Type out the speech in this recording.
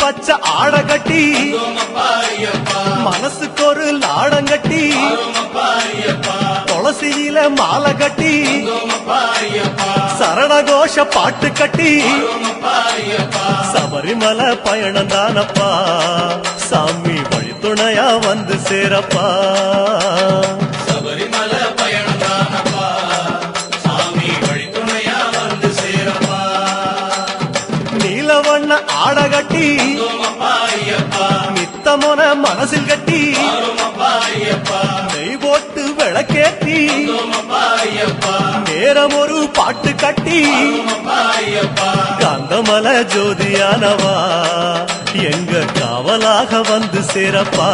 பச்சை ஆட கட்டி மனசுக்கு ஒரு லாடம் கட்டி துளசியில மாலை கட்டி சரணகோஷ பாட்டு கட்டி சபரிமலை பயணம் தானப்பா சாமி வழித்துணையா வந்து சேரப்பா சபரிமலை பயணம் தானப்பா சாமி வழித்துணையா வந்து சேரப்பா நீலவண்ண ஆட கட்டி நித்தமோன மனசில் கட்டி நெய் போட்டு விளக்கேற்றி நேரம் ஒரு பாட்டு கட்டி காந்தமல ஜோதியானவா எங்க காவலாக வந்து சேரப்பா